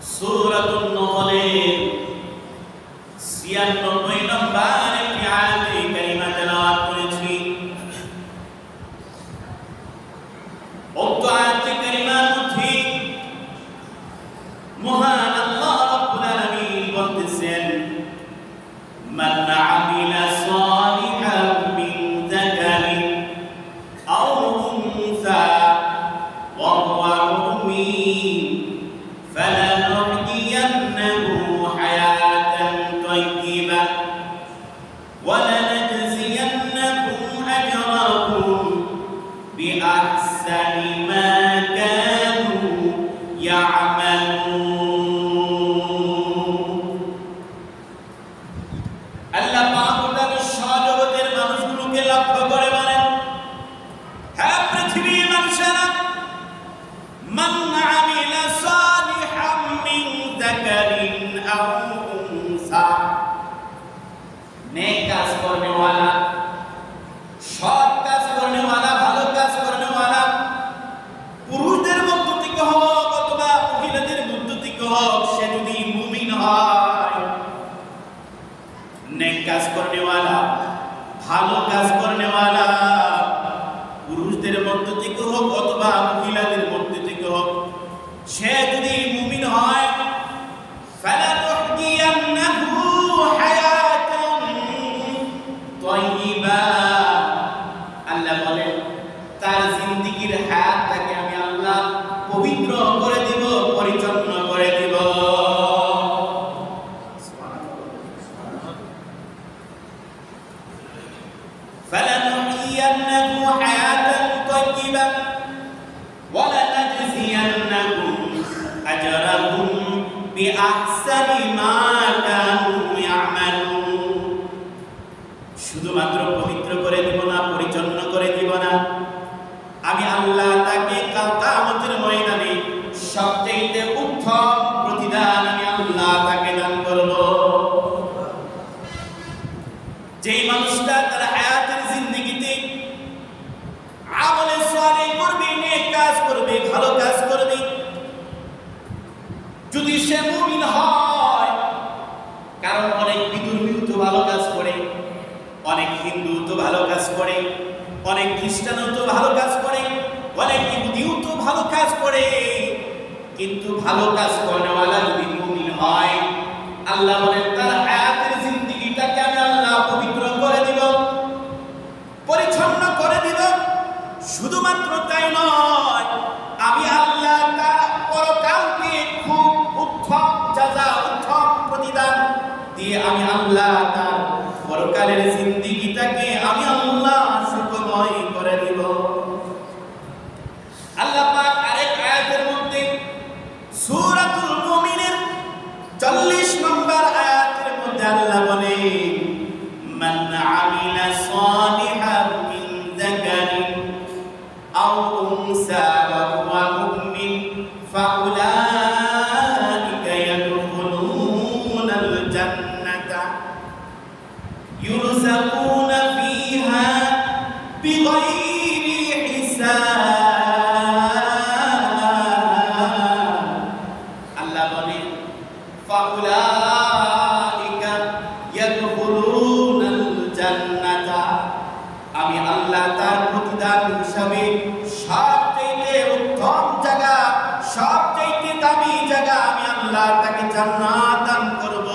সূরাতুন নহলের ৯৬ নম্বর একটি আয়াতে কারিমা তেলাওয়াত করেছি। উক্ত আয়াতে কারিমার মধ্যে মহান আল্লাহ রাব্বুল আলামিন বলতেছেন, মান আমিলা সালিহান মিন যাকারিন আও উনসা ওয়া হুয়া মুমিন فلنحيينه حياة طيبة ولنجزينهم أجرهم بأحسن ما كانوا يعملون। আল্লাহ পাক তার সজগতের মানুষগুলোকে লক্ষ্য করে বলেন, হে পৃথিবীর মানুষেরা, মান আমিলা সালিহাম মিন যাকারিন আও উনসা, নেক কাজ করনে वाला, সৎ কাজ করনে वाला, ভালো কাজ করনে वाला, পুরুষদের মধ্য থেকে হোক অথবা মহিলাদের মধ্য থেকে হোক, সে যদি মুমিন হয়, নেক কাজ করনে वाला, ভালো কাজ করনে वाला, পুরুষদের মধ্য থেকে হোক অথবা মহিলাদের মধ্য থেকে হোক, সে যদি মুমিন হয়, ফালানুহদিয়ান্নাহু হায়াতান তাইয়্যিবা, আল্লাহ বলেন তার জিন্দেগীর হায়াতটাকে আমি আল্লাহ পবিত্র করে দিব, পরিচ্ছন্ন করে দিব। ফালানুহদিয়ান্নাহু হায়াতান তাইয়্যিবা ওয়ালানাজজিয়ান্নাহুম আজরাহুম বিআহসানি মা কানু ইয়ামালুন। শুধুমাত্র পবিত্র করে দিব না, পরিচ্ছন্ন করে দিব না, আমি আল্লাহ তাকে কাল কিয়ামতের ময়দানে সবচেয়ে উত্তম প্রতিদান আমি আল্লাহ তাকে দান করব। যেই মানুষটা তার হায়াতের জিন্দেগিতে আমলে সালেহ করবে, নেক কাজ করবে, ভালো কাজ করবে, যদি সে মুমিন হয়, কারণ অনেক বিধর্মী তো ভালো কাজ করে, অনেক হিন্দু তো ভালো কাজ করে, অনেক খ্রিস্টানও তো ভালো কাজ করে, অনেক ইহুদিও তো ভালো কাজ করে, কিন্তু ভালো কাজ করেওয়ালা যদি মুমিন হয়, আল্লাহ বলেন তার হায়াতের জিন্দেগিটাকে আমি আল্লাহ পবিত্র করে দিব, পরিচ্ছন্ন করে দিব। শুধুমাত্র তাই নয়, আমি আল্লাহ তার পরকালকে খুব উত্তম জাযা, উত্তম প্রতিদান দিয়ে আমি আল্লাহ তার পরকালের জিন্দেগিটাকে আমি আল্লাহ সুখময় করে দিব। আল্লাহ পাক আরেক আয়াতের মধ্যে সূরাতুল মুমিনের 40 নম্বর আয়াতের মধ্যে আল্লাহ বলেন, মান আমিলা সালিহান মিন যাকারিন আও উনসা ওয়া হুয়া মুমিন ফাউলাইকা ইয়াদখুলুনাল জান্নাতা يرزقون فيها بغير حساب। আল্লাহ বলেন ফাউলাইকা ইয়াদখুলুনাল জান্নাতা, আমি আল্লাহ তার প্রতিদান হিসাবে সবচেয়ে উত্তম জায়গা, সবচেয়ে দামি জায়গা আমি আল্লাহ তাকে জান্নাত দান করব।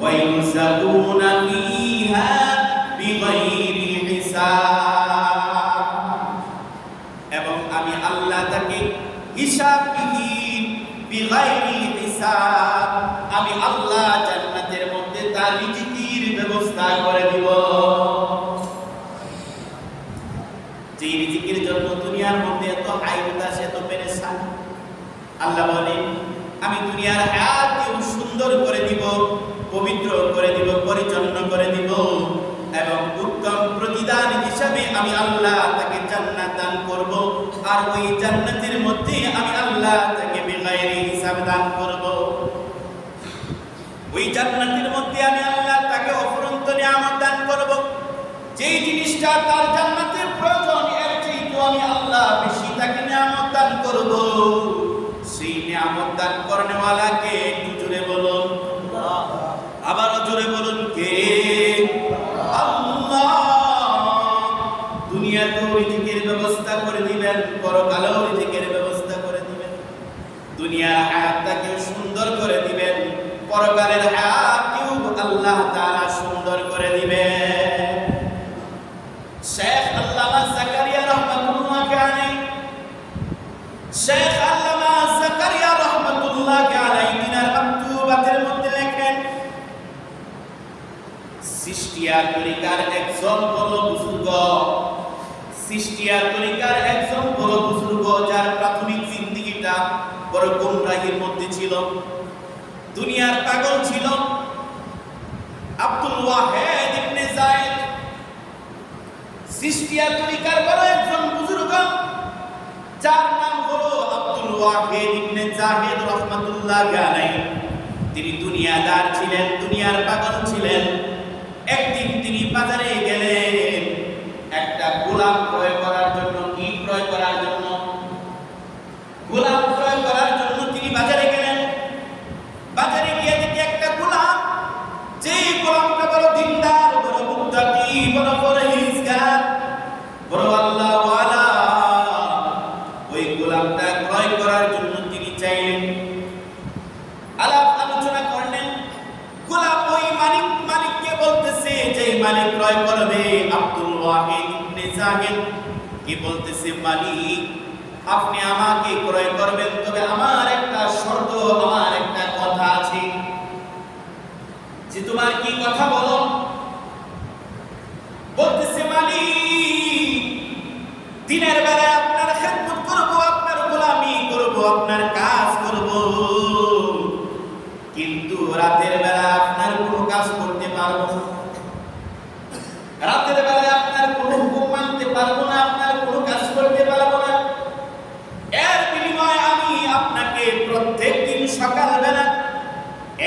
وَيُرْزَقُونَ فِيهَا بِغَيْرِ حِسَابٍ, এবং আমি আল্লাহ তাকে হিসাববিহীন, বিগাইরি হিসাব, আমি আল্লাহ জান্নাতের মধ্যে তার রিজিকের ব্যবস্থা করে দিব। যে রিজিকের জন্য দুনিয়ার মধ্যে এত আইবতাস, এত পেরেশান, আল্লাহ বলেন আমি দুনিয়ার হায়াতকে সুন্দর করে দিব, পবিত্র করে দিব, পরিচ্ছন্ন করে দিব, এবং উত্তম প্রতিদান হিসাবে আমি আল্লাহ তাকে জান্নাত দান করব। আর ওই জান্নাতের মধ্যে আমি আল্লাহ তাকে বেগাইরি হিসাব দান করব। ওই জান্নাতের মধ্যে আমি আল্লাহ তাকে অফুরন্ত নিয়ামত দান করব। যেই জিনিসটা তার জান্নাতের প্রয়োজন, এর চেয়ে আমি আল্লাহ বেশি তাকে নিয়ামত দান করব। সেই নিয়ামত হায়াত দান করনেওয়ালা কে? একটু জোরে বলুন, আবার জোরে বলুন, কে? আল্লাহ। দুনিয়াতেও রিজিকের ব্যবস্থা করে দিবেন, পরকালেও রিজিকের ব্যবস্থা করে দিবেন। দুনিয়ার হায়াতটাকে সুন্দর করে দিবেন, পরকালের হায়াতকেও আল্লাহ তাআলা সুন্দর করে দিবেন। শেখ আল্লামা জাকারিয়া রাহমাতুল্লাহ আলাইহি, শেখ আল্লামা জাকারিয়া রাহমাতুল্লাহ আলাইহি তিনার মাকতুবাতের মধ্যে লেখেন, সিস্টিয়া তরিকার একজন বড় বুজুর্গ, সিস্টিয়া তরিকার একজন বড় বুজুর্গ, যার প্রাথমিক জিন্দেগিটা বড় গুমরাহির মধ্যে ছিল, দুনিয়ার পাগল ছিল, আব্দুল ওয়াহিদ ইবনে যায়েদ। সিস্টিয়া তরিকার বড় একজন বুজুর্গ, যার নাম হলো আব্দুল ওয়াহিদ ইবনে যায়েদ রাহমাতুল্লাহ আলাইহি। তিনি দুনিয়াদার ছিলেন, দুনিয়ার পাগল ছিলেন। একদিন তিনি বাজারে গেলেন একটা গোলাম ক্রয় করার জন্য। কি ক্রয় করার জন্য? গোলাম ক্রয় করার জন্য তিনি বাজারে গেলেন। বাজারে গিয়ে দেখে একটা গোলাম, যে গোলামটা বড় দিনদার, বড় মুত্তাকি, বড় পরহেজগার, বড় আল্লাহওয়ালা, ওই গোলামটা ক্রয় করার জন্য তিনি চাইলেন। আলাপ আলোচনা করলেন। গোলাম ওই মালিককে বলতেছে, যে মালিক ক্রয় করবে আব্দুল ওয়াহিদ ইবনে যায়েদ, কি বলতেছে, মালিক আপনি আমাকে ক্রয় করবেন, তবে আমার একটা শর্ত, আমার একটা কথা আছে। যে তোমার কি কথা বলো? বলতেছে, মালিক দিনের বেলায় আপনার খেদমত করব, আপনার গোলামি করব, আপনার কাজ করব, কিন্তু রাতের বেলা আপনার কোনো কাজ করতে পারবো না। রাতের বেলা আপনার কোনো হুকুম মানতে পারবো না, আপনার কোনো কাজ করতে পারবো না। এর বিনিময়ে আমি আপনাকে প্রত্যেকদিন সকালবেলা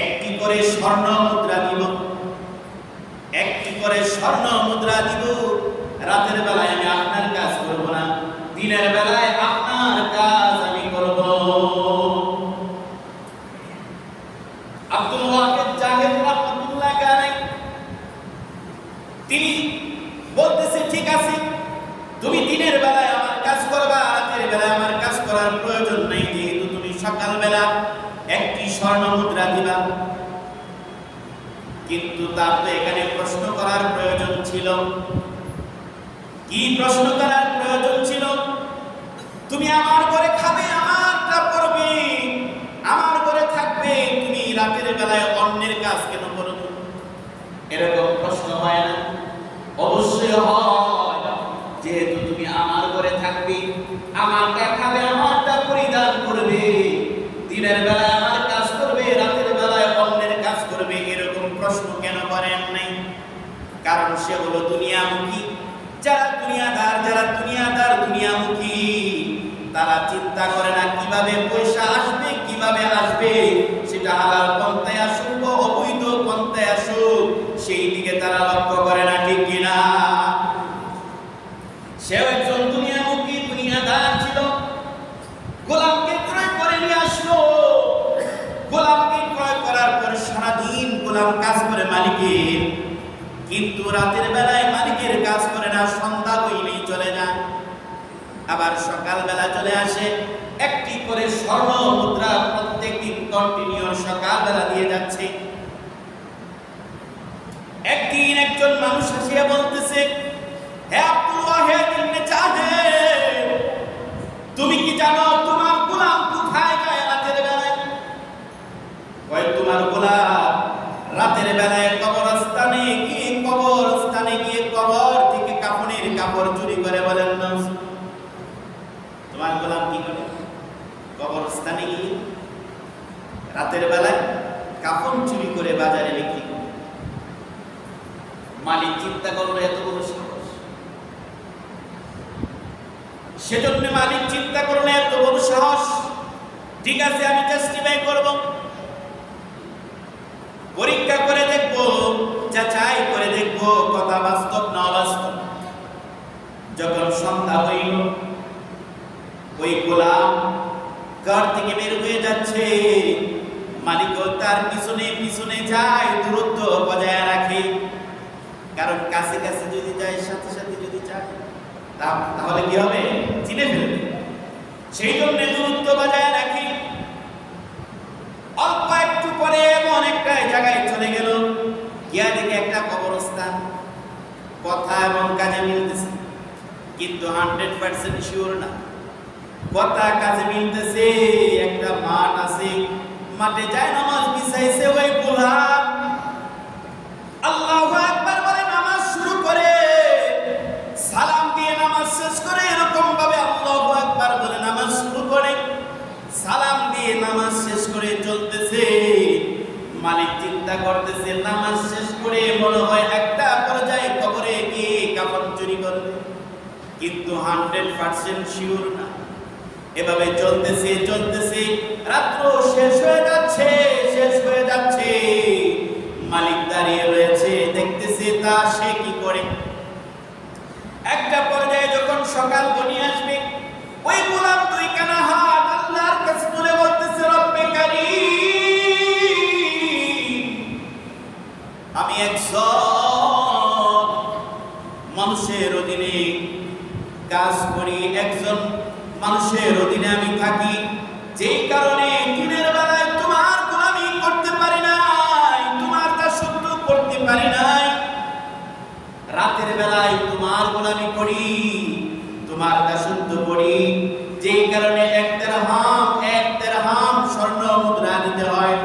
একটি করে স্বর্ণ মুদ্রা দিব, একটি করে স্বর্ণ মুদ্রা দিব। রাতের বেলায় আমি আপনার কাজ করব না, দিনের বেলায় আপনার কাজ আমি করব। আব্দুল ওয়াহিদ যায়েদ রাহমাতুল্লাহ আলাইহি তিনি বলতেছে, ঠিক আছে, তুমি দিনের বেলায় আমার কাজ করবা, রাতের বেলায় আমার কাজ করার প্রয়োজন নাই, যেহেতু তুমি সকালবেলা একটি স্বর্ণ মুদ্রা দিবা। কিন্তু তার তো এখানে প্রশ্ন করার প্রয়োজন ছিল। কি প্রশ্ন করার প্রয়োজন ছিল? তুমি আমার ঘরে খাবে, আমারটা পড়বে, আমার ঘরে থাকবে, তুমি রাতের বেলায় অন্যের কাজ কেন করবে? এরকম প্রশ্ন হয় না? অবশ্যই হয়। যেহেতু তুমি আমার ঘরে থাকবে, আমারটা খাবে, আমারটা পরিধান করবে, দিনের বেলায় আমার কাজ করবে, রাতের বেলায় অন্যের কাজ করবে, এরকম প্রশ্ন কেন করেন নাই? কারণ সে হলো দুনিয়ামুখী। যারা দুনিয়াদার দুনিয়ামুখী, তারা চিন্তা করে না কিভাবে পয়সা আসবে, কিভাবে আসবে, সেটা হালাল পন্থায় আসুক বা অবৈধ পন্থায় আসুক, সেই দিকে তারা লক্ষ্য করে না, ঠিক কিনা? সেও একজন দুনিয়ামুখী, দুনিয়াদার ছিল। গোলামকে ক্রয় করে নিয়ে আসলো। গোলামকে ক্রয় করার পর সারাদিন গোলাম কাজ করে মালিকের, কিন্তু রাতের বেলায় মালিকের কাজ করে না, সন্ধ্যা হইলেই চলে যায়। আবার সকালবেলা চলে আসে, একটি করে স্বর্ণ মুদ্রা প্রত্যেকদিন কন্টিনিউ সকালবেলা দিয়ে যাচ্ছে। একদিন একজন মানুষ আসিয়া বলতেছে, হে আব্দুল ওয়াহিদ ইবনে যায়েদ, তুমি কি জানো তোমার গোলাম কোথায় যায় রাতের বেলায়? কয়, তোমার গোলাম রাতের বেলায় কবরস্থানে গিয়ে কবর থেকে কাফনের কাপড় চুরি করে। বলেন না, তোমার গোলাম কি করে? কবরস্থানে গিয়ে রাতের বেলায় কাফন চুরি করে বাজারে বিক্রি করে। মালিক চিন্তা করলো, এত বড় সাহস। সেজন্য মালিক চিন্তা করলো, এত বড় সাহস, ঠিক আছে, আমি জাস্টিফাই করব, পরীক্ষা করে দেখব, যাচাই করে দেখব কথা বাস্তব না অবাস্তব। যখন সন্ধ্যা হইল, ওই গোলাম ঘর থেকে বের হয়ে যাচ্ছে, মালিকও তার পিছনে পিছনে যায়, দূরত্ব বজায় রাখে। কারণ কাছে কাছে যদি যায়, সাথে সাথে যদি যায়, তাহলে কি হবে? চিনে ফেলবে। সেই জন্য দূরত্ব বজায় রাখি। অল্প একটু পরে এমন একটা জায়গায় চলে গেল, গিয়া দেখে একটা কবরস্থান। কথা এবং কাজে মিলতেছে, কিন্তু 100% শিওর না। কথা কাজে মিলতেছে, একটা মাঠ আছে, মাঠে যায় নামাজ বিছাইছে ওই গোলাম। আল্লাহু আকবার বলে নামাজ শুরু করে, সালাম দিয়ে নামাজ শেষ করে, এরকম ভাবে আল্লাহু আকবার বলে নামাজ শুরু করে, সালাম দিয়ে নামাজ শেষ করে চলতেছে। মালিক চিন্তা করতেছে, নামাজ শেষ করে মনে হয় একটা পর্যায়ে কবরে গিয়ে কাফন চুরি করবে, কিন্তু 100% শিওর না। এভাবে চলতেছে চলতেছে, রাত্র শেষ হয়ে যাচ্ছে, শেষ হয়ে যাচ্ছে। মালিক দাঁড়িয়ে রয়েছে, দেখতেছে তা সে কি করে। একটা পর্যায়ে যখন সকাল ঘনিয়ে আসবে, ওই গোলাম দুই কানা হাত আল্লাহর কাছে তুলে বলতেছে, রব্বে কারীম, আমি একজন মানুষের অধীনে কাজ করি, একজন মানুষের অধীনে আমি থাকি, যেই কারণে দিনের বেলায় তোমার গোলামি করতে পারি নাই, তোমার দাসত্ব করতে পারি নাই। রাতের বেলায় তোমার গোলামি করি, তোমার দাসত্ব করি, যেই কারণে এক দেরহাম স্বর্ণ মুদ্রা দিতে হয়,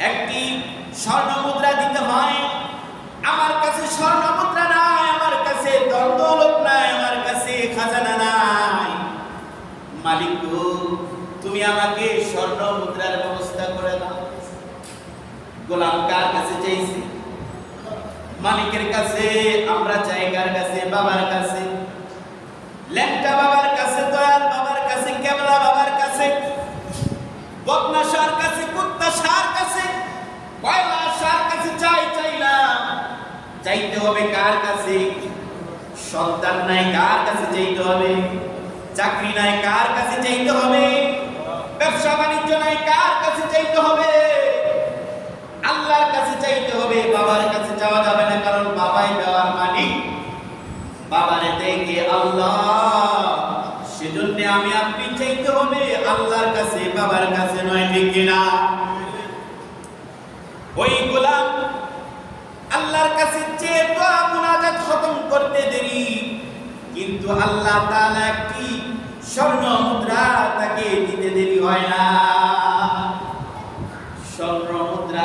একটি স্বর্ণ মুদ্রা দিতে হয়। আমার কাছে স্বর্ণ মুদ্রা নাই, আমার কাছে দৌলত নাই, আমার কাছে খাজানা নাই। মালিক গো, তুমি আমাকে স্বর্ণ মুদ্রার ব্যবস্থা করে দাও। গোলাম কার কাছে চাইছে? মালিকের কাছে। আমরা চাই কার কাছে? বাবার কাছে, ল্যাংটা বাবার কাছে, দয়াল বাবার কাছে, কেবলা বাবার কাছে, বদনা শাহর কাছে, কুত্তা শাহর কাছে, কয়লা শাহর কাছে চাই না। চাইতে হবে কার কাছে? সন্তান নাই, কার কাছে চাইতে হবে? চাকরি নাই, কার কাছে চাইতে হবে? ব্যবসা বাণিজ্য নাই, কার কাছে চাইতে হবে? আল্লাহর কাছে চাইতে হবে। বাবার কাছে যাওয়া যাবে না, কারণ বাবাই দেওয়ার মালিক, বাবারে দেখে আল্লাহ। সেজন্য আমি আপনি চাইতে হবে আল্লাহর কাছে, বাবার কাছে নয়, ঠিক কিনা? ওই গোলাম আল্লাহর কাছে চেয়ে দোয়া মুনাজাত খতম করতে দেরি, কিন্তু আল্লাহ তাআলা একটি স্বর্ণ মুদ্রা তাকে দিতে দেরি হয় না। স্বর্ণ মুদ্রা,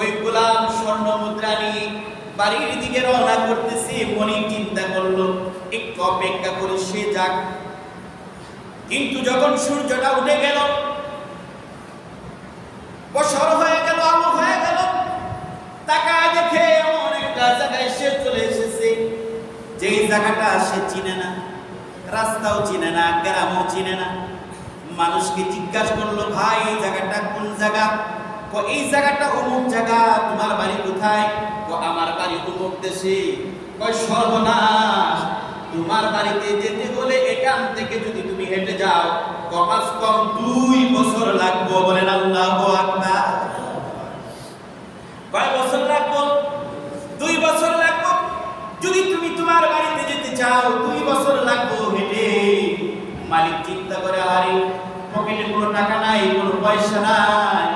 ওই গোলাম স্বর্ণ মুদ্রা নিয়ে বাড়ির দিকে রওনা করতেছে। মনে চিন্তা করলো, একটু অপেক্ষা করে সে যাক। কিন্তু যখন সূর্যটা উঠে গেল, বছর হয়ে গেল, আলো হয়ে গেল, তাকায় দেখে এমন একটা জায়গায় সে চলে এসেছে, যেই জায়গাটা সে চিনে না, রাস্তাও চিনে না, গ্রামও চিনে না। মানুষকে জিজ্ঞাসা করলো, ভাই এই জায়গাটা কোন জায়গা? এই জায়গাটা অমুক জায়গা। তোমার বাড়ি কোথায়? আমার বাড়ি অমুক দেশে। সর্বনাশ, তোমার বাড়িতে যেতে হলে এখান থেকে যদি তুমি হেঁটে যাও, কমাস কম 2 বছর লাগবে। বলেন আল্লাহু আকবার। কয় বছর লাগবে? 2 বছর লাগবে। যদি তুমি তোমার বাড়িতে যেতে চাও, 2 বছর লাগবে হেঁটে। মালিক চিন্তা করে, আরে পকেটে কোনো টাকা নাই, কোনো পয়সা নাই,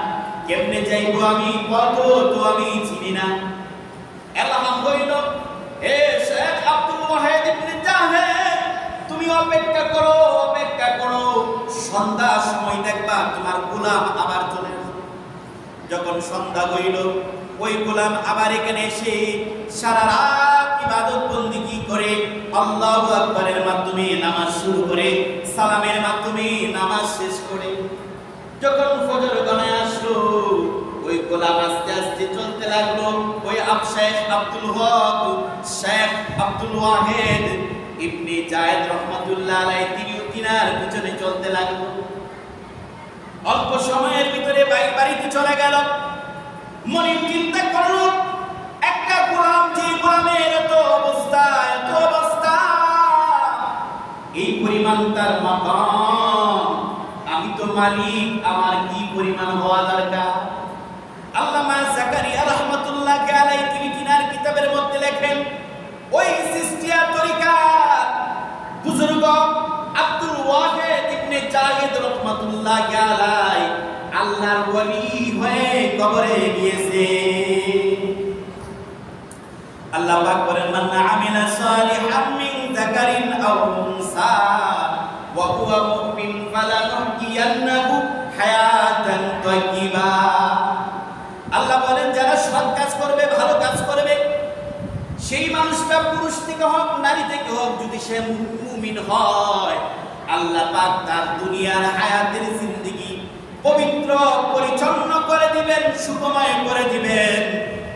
কেমনে যাইবো আমি? কত তো আমি চিনি না। এলাহাম হইল, হে শেখ আব্দুল ওয়াহিদ ইবনে জাহেদ, তুমি অপেক্ষা করো, অপেক্ষা করো, সন্ধ্যার সময় দেখবা তোমার গোলাম আবার চলে আসবে। যখন সন্ধ্যা হইল, ওই গোলাম আবার এখানে এসে সারা রাত ইবাদত বন্দেগী করে, আল্লাহু আকবারের মাধ্যমে নামাজ শুরু করে, সালামের মাধ্যমে নামাজ শেষ করে, যখন ফজর গণায় আসলো, ওই গোলাম আস্তে আস্তে চলতে লাগলো। ওই শেখ আব্দুল হক, শেখ আব্দুল ওয়াহিদ ইবনে জায়েদ রহমাতুল্লাহ আলাইহি, তিনিও তিনার পিছনে চলতে লাগলো। অল্প সময়ের ভিতরে বাড়িতে চলে গেল। মনে চিন্তা করলো, একটা গোলাম, যে গোলামের এত অবস্থা, এই পরিমাণ পরিমাণ তার মাকাম, আমি তো মালিক, আমার কি পরিমাণ হওয়া দরকার। আল্লামা জাকারিয়া রাহমাতুল্লাহ আলাইহি তিনি তিনার কিতাবের মধ্যে লেখেন, ওই সিস্তিয়া তরিকার বুজুর্গ আব্দুল ওয়াহিদ ইবনে জাহিদ রাহমাতুল্লাহ আলাইহি আল্লাহর ওলি হয়ে কবরে গিয়েছে। আল্লাহ পাক বলেন, মান আমিলা সালিহাম মিন যাকারিন আও উনসা ওয়া হুয়া মুমিন ফালানুহইয়ান্নাহু হায়াতান তাইয়্যিবা। আল্লাহ বলেন, যারা সৎ কাজ করবে, ভালো কাজ করবে, সেই মানুষটা পুরুষ থেকে হোক নারী থেকে হোক, যদি সে মুমিন হয়, আল্লাহ পাক তার দুনিয়ার হায়াতের জিন্দেগি পবিত্র পরিচ্ছন্ন করে দিবেন, সুখময় করে দিবেন।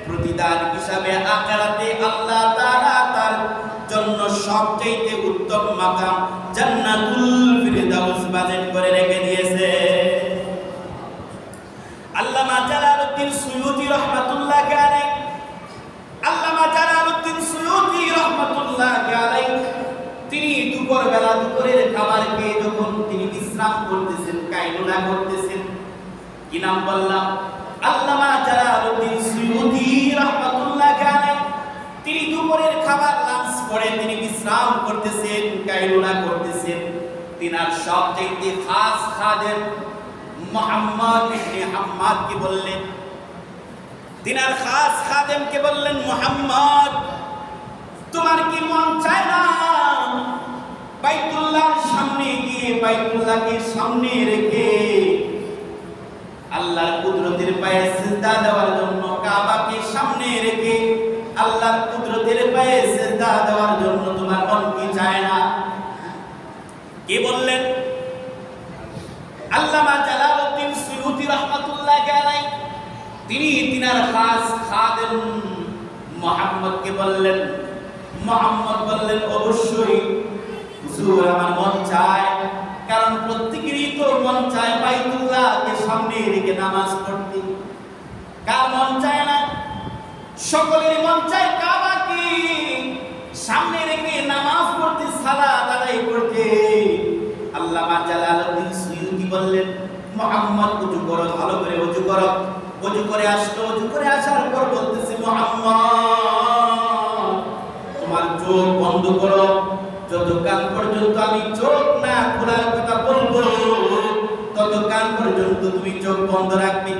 প্রতিদান হিসাবে আখিরাতে আল্লাহ তাআলা তার জন্য সবচেয়ে উত্তম মাকাম জান্নাতুল ফিরদাউস বাজেট করে রেখে দিয়েছে। আল্লামা জালালউদ্দিন সুয়ুতী রাহমাতুল্লাহ আলাইহি, আল্লামা জালালউদ্দিন সুয়ুতী রাহমাতুল্লাহ আলাইহি তিনি দুপুরের খাবার খেয়ে যখন তিনি বিশ্রাম করতেছেন, কাইলুলা করতেছেন, কি নাম বললাম, আল্লামা জালালউদ্দিন সুয়ুতী রাহমাতুল্লাহ আলাইহি তিনি দুপুরের খাবার লাঞ্চ করে তিনি বিশ্রাম করতেছেন, কাইলুলা করতেছেন। তিনার সবচেয়ে খাস খাদেম মুহাম্মদ ইবনে হাম্মাদ কে বললেন, তিনার খাস খাদেমকে বললেন, মুহাম্মদ তোমার কি মন চায় না বাইতুল্লাহর সামনে গিয়ে বাইতুল্লাহকে সামনে রেখে আল্লাহর কুদরতের পায়ে সিজদা দেওয়ার জন্য, কাবাকে সামনে রেখে আল্লাহর কুদরতের পায়ে সিজদা দেওয়ার জন্য তোমার মন কি চায় না? কে বললেন? আল্লামা জালালউদ্দিন সুয়ুতী রাহমাতুল্লাহ আলাইহি তিনি তিনার খাস খাদেম মুহাম্মদকে বললেন। মুহাম্মদ বললেন, অবশ্যই হুজুর আমার মন চায়, কারণ প্রত্যেকেরই তো মন চায় বাইতুল্লাহকে সামনে রেখে নামাজ পড়তে। কার মন চায় না? সকলের মন চায় কাবাকে সামনে রেখে নামাজ পড়তে, সালাত আদায় করতে। আল্লামা জালালউদ্দিন সুয়ুতী বললেন, মুহাম্মদ ওযু করো, ভালো করে ওযু করো। ওযু করে আসলো, ওযু করে আসার পর বলতেছে, মুহাম্মদ তোমার চোখ বন্ধ করো, যতক্ষণ পর্যন্ত আমি চোখ না খোলার কথা বলবো ততক্ষণ পর্যন্ত তুমি চোখ বন্ধ রাখবে।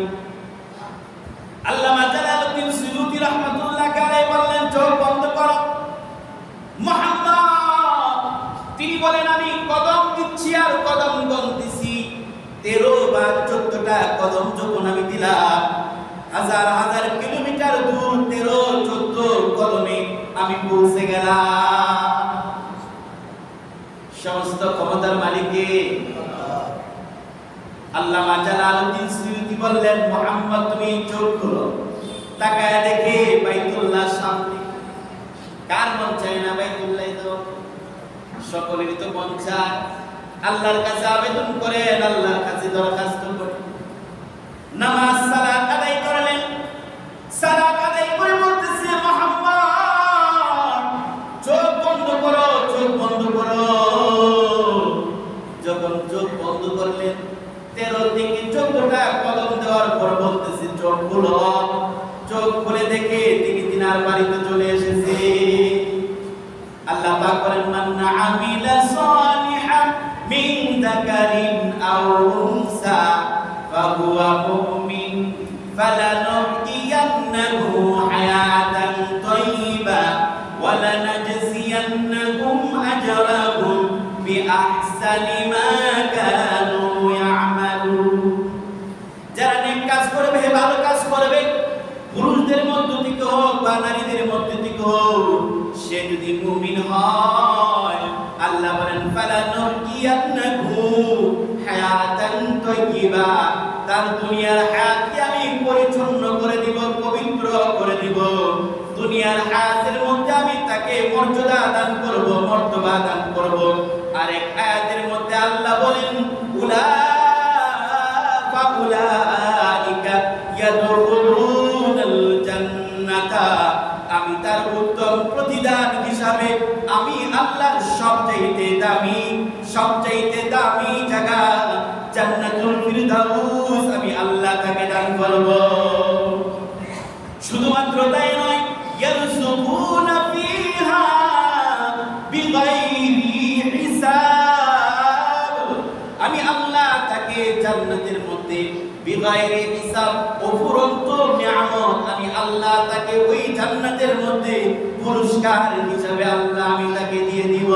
আল্লামা জালালউদ্দিন সুয়ুতী রাহমাতুল্লাহ আলাইহি বললেন, চোখ বন্ধ করো। মুহাম্মদ তিনি বলেন, আমি কদম দিচ্ছি আর কদম গুনতেছি। 13 বা 14টা কদম যখন আমি দিলাম, হাজার হাজার কিলোমিটার দূর 13-14 কদমে আমি পৌঁছে গেলাম। সমস্ত ক্ষমতার মালিকে আল্লামা জালালউদ্দিন সুয়ুতী বললেন, মুহাম্মদ তুমি চোখ খোলো, তাকায় দেখে বাইতুল্লাহ সামনে। কার মন চায় না বাইতুল্লাহ যাও? সকলেরই তো মন চায়। আল্লাহর কাছে আবেদন করেন, আল্লাহর কাছে দরখাস্ত করেন। নামাজ সালাত আদায় করলেন, সালাত আদায় করে বলতেছে, মুহাম্মদ চোখ বন্ধ করো, চোখ বন্ধ করো। যখন চোখ বন্ধ করলেন, 13 থেকে 14টা কদম দেওয়ার পর বলতেছে, চোখ খুলো। চোখ খুলে দেখে তিনি তিনার বাড়িতে চলে এসেছে। আল্লাহ পাক বলেন, মান আমিলা সালিহান মিন যাকারিন আও উনসা ফাহুয়া মুমিন ফালানুহইয়ান্নাহু হায়াতান তাইয়্যিবা ওয়া লানাজজিয়ান্নাহুম আজরাহুম বিআহসানি মা কানু ইয়ামালুন। যারা নেক কাজ করবে, ভালো কাজ করবে, পুরুষদের মধ্য থেকে হোক বা নারীদের মধ্য থেকে হোক, সে যদি মুমিন হয়, আল্লাহ বলেন, ফালানুহইয়ান্নাহু হায়াতান তাইয়্যিবা, তার দুনিয়ার হায়াতকে আমি পরিচ্ছন্ন করে দিব, পবিত্র করে দিব। দুনিয়ার হায়াতের মধ্যে আমি তাকে মর্যাদা দান করব, মর্তবা দান করব। আরেক আয়াতের মধ্যে আল্লাহ বলেন, উলাইকা ইয়াদখুলুনাল জান্নাতা, আমি তার উত্তম প্রতিদান হিসাবে আমি আল্লাহর সবচেয়ে দামি, সব ফিরদাউস আমি আল্লাহ তাকে দান করব। শুধুমাত্র তাই নয়, ইয়ারযুকুনা ফিহা বিগাইরি হিসাব, আমি আল্লাহ তাকে জান্নাতের মধ্যে বিগাইরি হিসাব, অফুরন্ত নিয়ামত আমি আল্লাহ তাকে ওই জান্নাতের মধ্যে পুরস্কার হিসাবে আল্লাহ আমি তাকে দিয়ে দিব।